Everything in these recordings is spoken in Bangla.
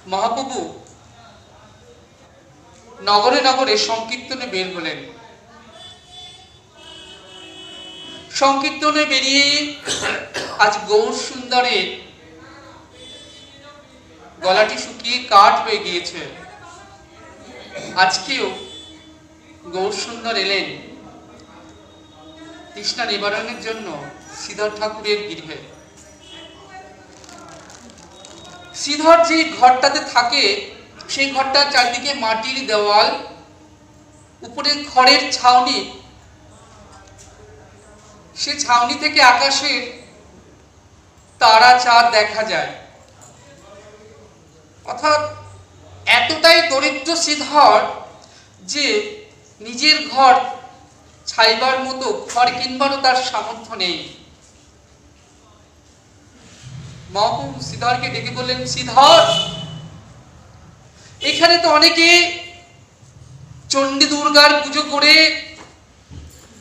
মহাপ্রভু নগরে নগরে সংকীর্তনে বের হলেন। সংকীর্তনে বেরিয়ে আজ গৌর সুন্দরের গলাটি শুকিয়ে কাঠ হয়ে গিয়েছে। আজকেও গৌর সুন্দর এলেন তৃষ্ণা নিবারণের জন্য শ্রীধর ঠাকুরের গৃহে। শ্রীধর যে ঘরটাতে থাকে সেই ঘরটার চারদিকে মাটির দেওয়াল, উপরে খড়ের ছাউনি। সে ছাউনি থেকে আকাশের তারা চাঁদ দেখা যায়। অর্থাৎ এতটাই দরিদ্র শ্রীধর যে নিজের ঘর ছাইবার মতো খড় কিনবারও তার সামর্থ্য নেই। মহাপ্রভু শ্রীধরকে ডেকে বললেন, শ্রীধর, এখানে তো অনেকে চণ্ডী দুর্গার পুজো করে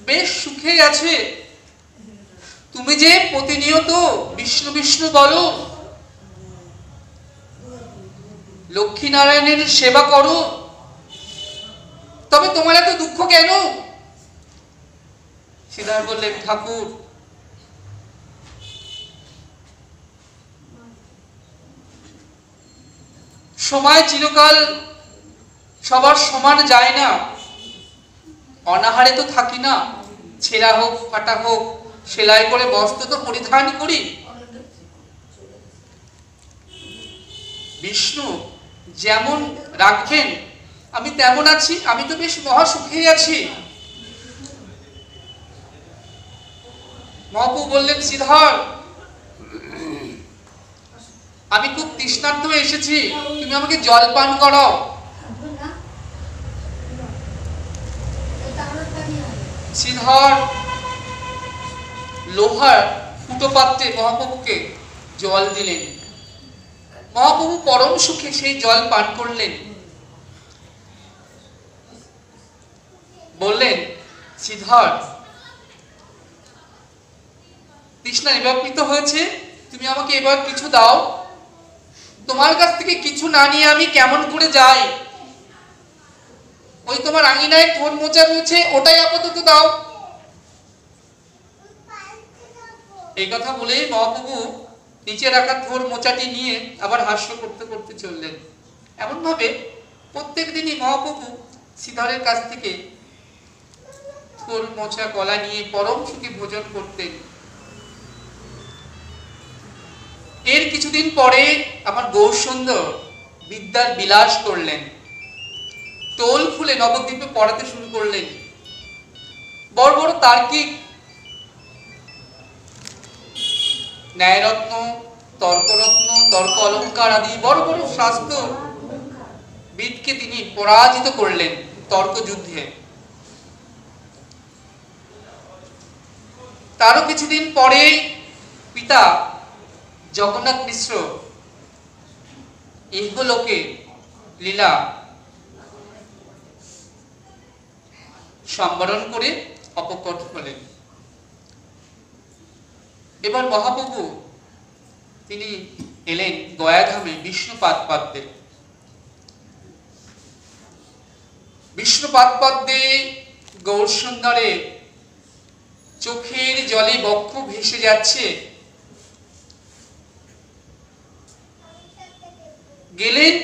বেশ সুখে আছে। তুমি যে প্রতিনিয়ত বিষ্ণু বিষ্ণু বলো, লক্ষ্মী নারায়ণের সেবা করো, তবে তোমার এত দুঃখ কেন? শ্রীধর বললেন, ঠাকুর, সময় চিরকাল সবার সমান যায় না। অনাহারে তো থাকি না। ছেঁড়া হোক ফাটা হোক সেলাই করে বস্ত্র তো পরিধান করি। বিষ্ণু যেমন রাখবেন আমি তেমন আছি। আমি তো বেশ মহা সুখেই আছি। মহাপ্রভু বললেন, শ্রীধর, আমি খুব তৃষ্ণার্ত হয়ে এসেছি, তুমি আমাকে জল পান করাও। শ্রীধর লোহার ফুটো পাত্রে মহাপ্রভুকে জল দিলেন। মহাপ্রভু পরম সুখে সেই জল পান করলেন। বললেন, শ্রীধর, তৃষ্ণা নিবাপিত হয়েছে, তুমি আমাকে এবার কিছু দাও। তোমার কাছ থেকে কিছু না নিয়ে আমি কেমন করে যাই? ওই তোমার আঙিনায় থোর মোচা রয়েছে, ওটাই আপাতত দাও। এই কথা বলে মহাপ্রভু নিচে রাখা থোর মোচাটি নিয়ে আবার হাস্য করতে করতে চললেন। এমন ভাবে প্রত্যেক দিনই মহাপ্রভু শ্রীধরের কাছ থেকে থোর মোচা কলা নিয়ে পরম সুখে ভোজন করতেন। এর কিছুদিন পরে আমার গৌরসুন্দর বিদ্যার বিলাস করলেন। টোল খুলে নবদ্বীপে পড়াতে শুরু করলেন। বড় বড় তার্কিক, ন্যায়রত্ন, তর্করত্ন, তর্ক অলঙ্কার আদি বড় বড় শাস্ত্র বিদকে তিনি পরাজিত করলেন তর্ক যুদ্ধে। তারও কিছুদিন পরে পিতা জগন্নাথ মিশ্র ইহলোকে লীলা সম্বরণ করে অপকট হলেন। এবার মহাপ্রভু তিনি এলেন গয়াধামে বিষ্ণুপাদ পাদ্যে। বিষ্ণুপাদ পাদ্যে গৌর সুন্দরে চোখের জলে বক্ষ ভেসে যাচ্ছে। গেলেন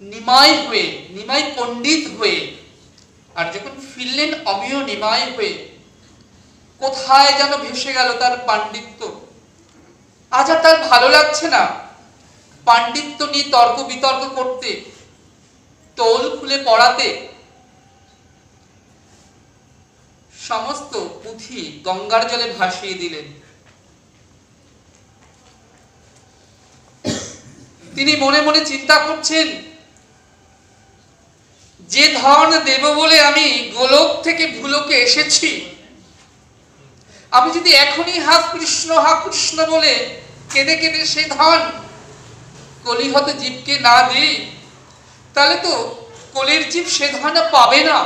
নিমাই হয়ে, নিমাই পণ্ডিত হয়ে, আর যখন ফিরলেন অমিয় নিমাই হয়ে। কোথায় যেন ভেসে গেল তার পাণ্ডিত্য। আজ আর তার ভালো লাগছে না পাণ্ডিত্য নিয়ে তর্ক বিতর্ক করতে, টোল খুলে পড়াতে। সমস্ত পুঁথি গঙ্গার জলে ভাসিয়ে দিলেন। তিনি মনে মনে চিন্তা করছেন, যে ধন দেব বলে আমি গোলক থেকে ভূলোকে এসেছি, আমি যদি এখনই হা কৃষ্ণ বলে কেঁদে কেঁদে সে ধন কলিহত জীবকে না দিই, তাহলে তো কলির জীব সে ধন পাবে না।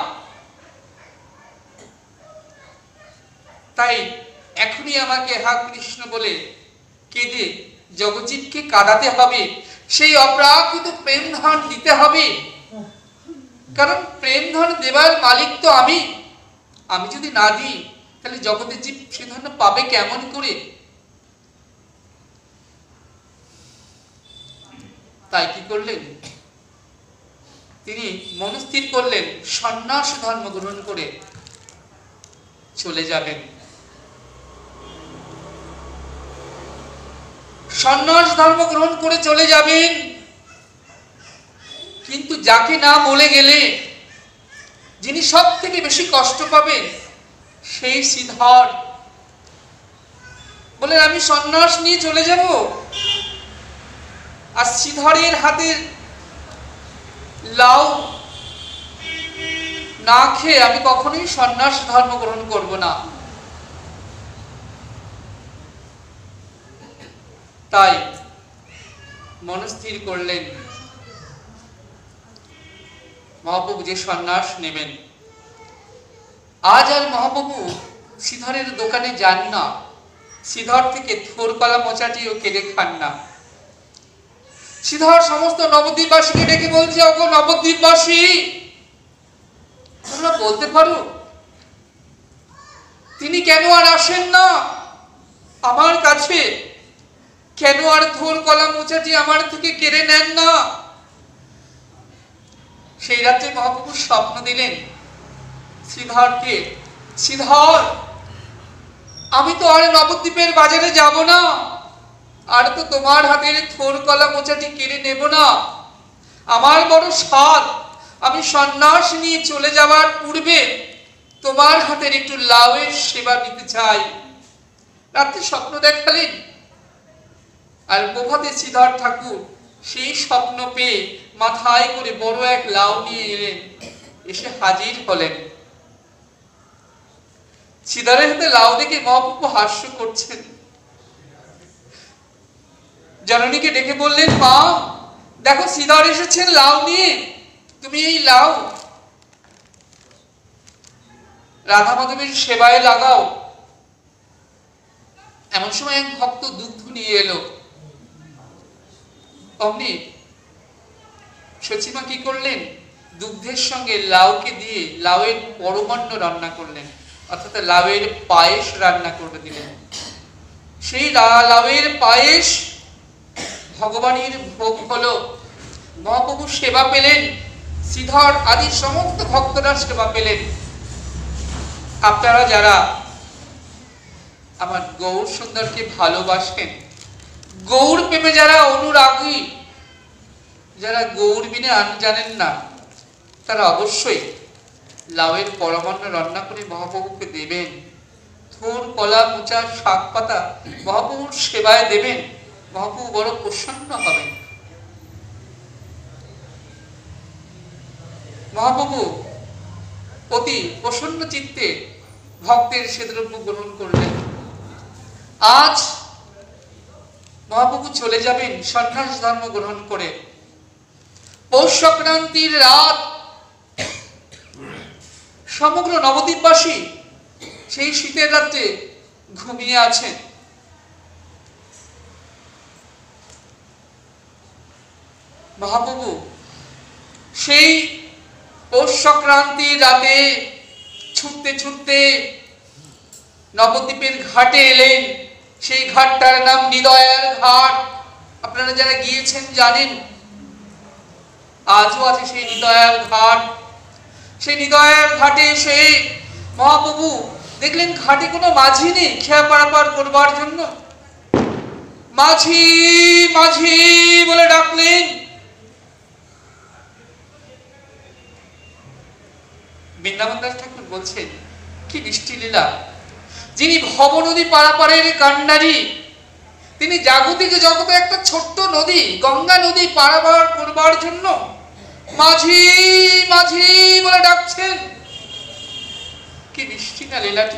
তাই এখনই আমাকে হা কৃষ্ণ বলে কেঁদে জগজীবকে কাঁদাতে হবে। সেই অপ্রাকৃত প্রেম ধন দিতে হবে, কারণ প্রেম ধন দেবার মালিক তো আমি। আমি যদি না দিই তাহলে জগতের জীব সে ধন পাবে কেমন করে? তাই কি করলেন? তিনি মনস্থির করলেন সন্ন্যাস ধর্ম গ্রহণ করে চলে যাবেন। সন্ন্যাস ধর্ম গ্রহণ করে চলে যাবেন, কিন্তু যাকে না বলে গেলে যিনি সব থেকে বেশি কষ্ট পাবেন সেই শ্রীধর বলে আমি সন্ন্যাস নিয়ে চলে যাব, আর শ্রীধরের হাতের লাউ না খেয়ে আমি কখনোই সন্ন্যাস ধর্ম গ্রহণ করব না। তাই মনস্থির করলেন মহাপ্রভু যে সন্ন্যাস নেবেন। আজ আর মহাপ্রভু শ্রীধরের দোকানে যান না, শ্রীধর থেকে থোরকলা মোচাটিও কেড়ে খান না। শ্রীধর সমস্ত নবদ্বীপবাসীকে ডেকে বলছে, ওগো নবদ্বীপবাসী, তোমরা বলতে পারো তিনি কেন আর আসেন না আমার কাছে? কেন আর থোরকলা মোচাটি আমার থেকে কেড়ে নেন না? সেই রাত্রে মহাপ্রভু স্বপ্ন দিলেন শ্রীধরকে, শ্রীধর আমি তো আর নবদ্বীপের বাজারে যাব না, আর তো তোমার হাতের থোরকলা মোচাটি কেড়ে নেব না। আমার বড় সাধ, আমি সন্ন্যাস নিয়ে চলে যাওয়ার পূর্বে তোমার হাতের একটু লাউয়ের সেবা নিতে চাই। রাত্রে স্বপ্ন দেখালেন, আর প্রভাতে শ্রীধর ঠাকুর সেই স্বপ্ন পেয়ে মাথায় করে বড় এক লাউ নিয়ে এলেন, এসে হাজির হলেন। শ্রীধরের হাতে লাউ দেখে মহাপ্রভু হাস্য করছেন। জননীকে ডেকে বললেন, মা দেখো শ্রীধর এসেছেন লাউ নিয়ে, তুমি এই লাউ রাধা মাধবের সেবায় লাগাও। এমন সময় এক ভক্ত দুগ্ধ নিয়ে এলো। অমনি সচিমা কি করলেন, দুগ্ধের সঙ্গে লাউকে দিয়ে লাউয়ের পরমান্ন রান্না করলেন, অর্থাৎ লাউয়ের পায়েস রান্না করে দিলেন। সেই লাউয়ের পায়েস ভগবানের ভোগ হলো। মহাপ্রভু সেবা পেলেন, শ্রীধর আদি সমস্ত ভক্তরা সেবা পেলেন। আপনারা যারা আমার গৌর সুন্দরকে ভালোবাসেন, গৌর প্রেমে যারা অনুরাগী, যারা গৌর বিনে জানেন না, তারা অবশ্যই লাউয়ের পরমান্ন রান্না করে মহাপ্রভুকে দেবেন। থোর কলা মোচা শাক পাতা মহাপ্রভুর সেবায় দেবেন, মহাপ্রভু বড় প্রসন্ন হবেন। মহাপ্রভু অতি প্রসন্ন চিত্তে ভক্তের সে দ্রব্য গ্রহণ করলেন। আজ মহাপ্রভু চলে যাবেন সন্ন্যাস ধর্ম গ্রহণ করে। পৌষ সংক্রান্তির রাত সমগ্র নবদ্বীপবাসী সেই শীতের রাত্রে ঘুমিয়ে আছেন। মহাপ্রভু সেই পৌষ সংক্রান্তির রাতে ছুটতে ছুটতে নবদ্বীপের ঘাটে এলেন। সেই ঘাটটার নাম হৃদয়ার ঘাট। আপনারা যারা গিয়েছেন জানেন, আজও আছে সেই হৃদয়ার ঘাট। সেই হৃদয়ার ঘাটে এসে মহাপ্রভু দেখলেন ঘাটে কোনো মাঝি নেই খেয়া পারাপার করবার জন্য। মাঝি মাঝি বলে ডাকলেন। বৃন্দাবন দাস ঠাকুর বলছেন, কি মিষ্টি লীলা! যিনি ভব নদী পারাপারের কান্ডারী, তিনি জাগতিক জগতে একটা ছোট্ট নদী গঙ্গা নদী পারাপার করবার জন্য মাঝি মাঝি বলে ডাকছেন। কি মিষ্টি না লীলাটি!